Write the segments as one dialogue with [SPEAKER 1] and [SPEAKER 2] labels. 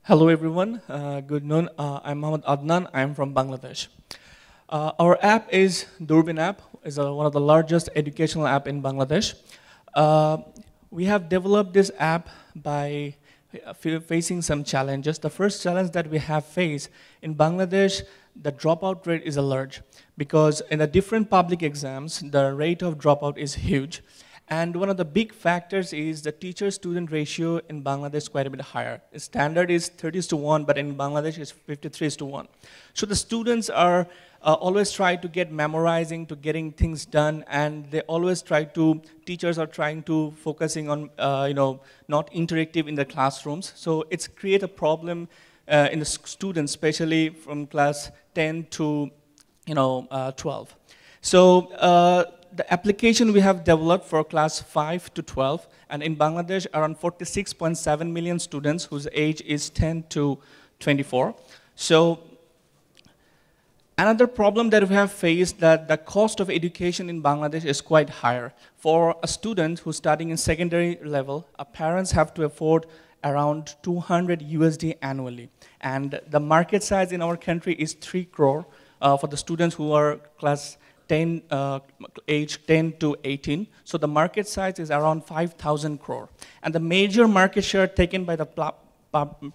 [SPEAKER 1] Hello everyone, good noon. I'm Mohammad Adnan, I'm from Bangladesh. Our app is Durbin app, is one of the largest educational app in Bangladesh. Uh, we have developed this app by facing some challenges. The first challenge that we have faced in Bangladesh, the dropout rate is large because in the different public exams, the rate of dropout is huge. And one of the big factors is the teacher-student ratio in Bangladesh is quite a bit higher. The standard is 30:1, but in Bangladesh it's 53:1. So the students are always try to get memorizing, to getting things done, and they always try to, teachers are trying to focusing on, not interactive in the classrooms. So it's create a problem in the students, especially from class 10 to, 12. So the application we have developed for class 5 to 12, and in Bangladesh, around 46.7 million students whose age is 10 to 24. So another problem that we have faced that the cost of education in Bangladesh is quite higher. For a student who's studying in secondary level, parents have to afford around 200 USD annually. And the market size in our country is 3 crore for the students who are class 10, age 10 to 18. So the market size is around 5,000 crore. And the major market share taken by the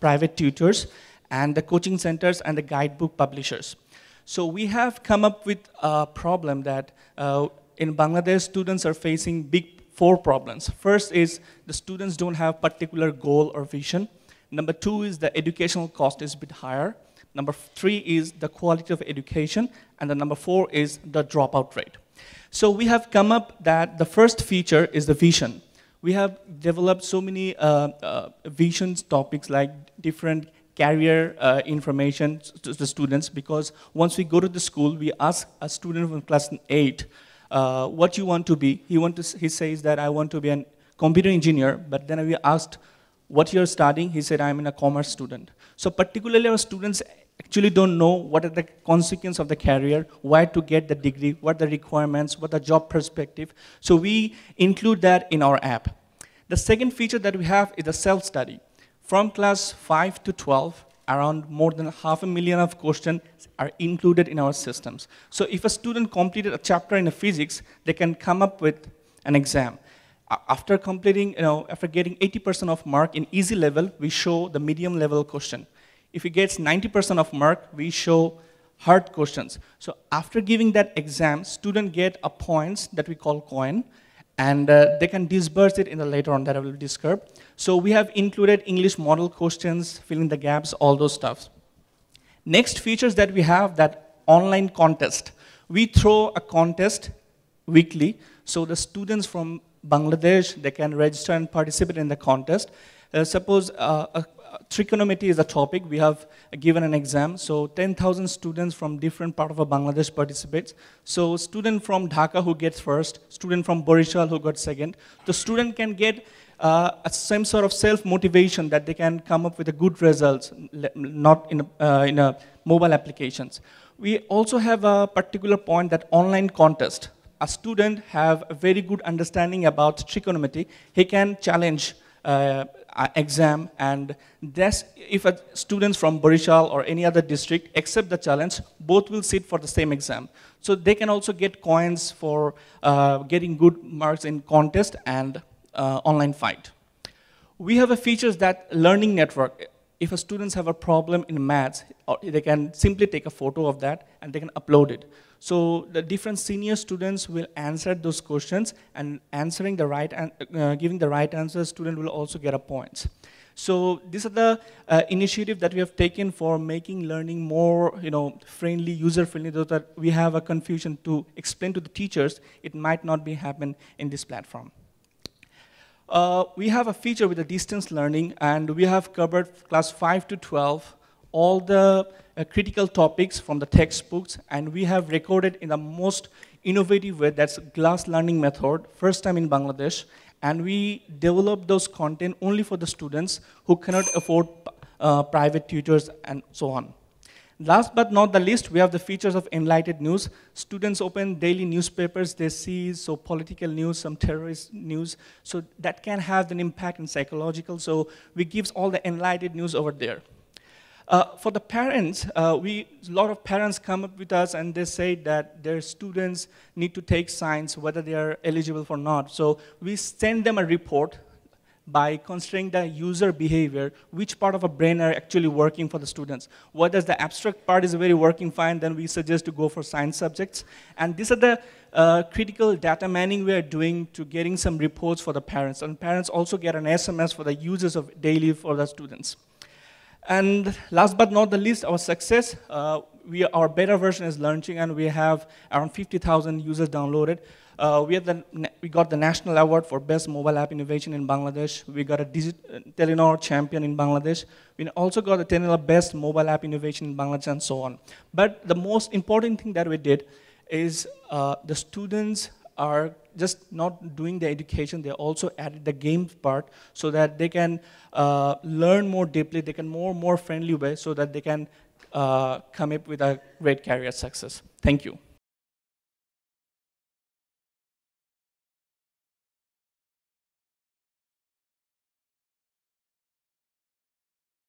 [SPEAKER 1] private tutors and the coaching centers and the guidebook publishers. So we have come up with a problem that in Bangladesh, students are facing big 4 problems. First is the students don't have particular goal or vision. Number 2 is the educational cost is a bit higher. Number 3 is the quality of education, and the number 4 is the dropout rate. So we have come up that the first feature is the vision. We have developed so many visions topics like different career information to the students, because once we go to the school, we ask a student from class 8, what you want to be. He says that I want to be a computer engineer, but then we asked what you're studying, he said I'm a commerce student. So particularly our students actually don't know what are the consequences of the career, where to get the degree, what the requirements, what the job perspective. So we include that in our app. The second feature that we have is the self-study. From class 5 to 12, around more than 500,000 of questions are included in our systems. So if a student completed a chapter in physics, they can come up with an exam. After completing, after getting 80% of mark in easy level, we show the medium level question. If he gets 90% of mark, we show hard questions. So after giving that exam, student get a points that we call coin, and they can disburse it in the later on that I will describe. So we have included English model questions, filling the gaps, all those stuff. Next features that we have, that online contest. We throw a contest weekly, so the students from Bangladesh, they can register and participate in the contest. Suppose trigonometry is a topic, we have given an exam, so 10,000 students from different part of Bangladesh participates. So student from Dhaka who gets first, student from Borishal who got second, the student can get some sort of self-motivation that they can come up with a good results, not in a mobile applications. We also have a particular point that online contest. A student have a very good understanding about trigonometry, he can challenge exam, and that's if a students from Borishal or any other district accept the challenge, both will sit for the same exam. So they can also get coins for getting good marks in contest and online fight. We have a features that learning network. If a students have a problem in maths, they can simply take a photo of that and they can upload it. So the different senior students will answer those questions, and answering the right, giving the right answer, student will also get a points. So these are the initiative that we have taken for making learning more, friendly, user-friendly, so that we have a confusion to explain to the teachers. It might not be happen in this platform. We have a feature with the distance learning, and we have covered class 5 to 12, all the critical topics from the textbooks, and we have recorded in the most innovative way, that's glass learning method, first time in Bangladesh, and we develop those content only for the students who cannot afford private tutors and so on. Last but not the least, we have the features of Enlightened News. Students open daily newspapers, they see so political news, some terrorist news, so that can have an impact in psychological, so we give all the Enlightened News over there. For the parents, a lot of parents come up with us and they say that their students need to take science, whether they are eligible or not. So we send them a report by considering the user behavior, which part of a brain are actually working for the students. Whether the abstract part is very working fine, then we suggest to go for science subjects. And these are the critical data mining we are doing to getting some reports for the parents. And parents also get an SMS for the users of daily for the students. And last but not the least, our success, our beta version is launching and we have around 50,000 users downloaded. We got the National Award for Best Mobile App Innovation in Bangladesh. We got a Telenor Champion in Bangladesh. We also got the Telenor Best Mobile App Innovation in Bangladesh and so on. But the most important thing that we did is the students are just not doing the education, they also added the games part so that they can learn more deeply, they can more friendly way so that they can come up with a great career success. Thank you.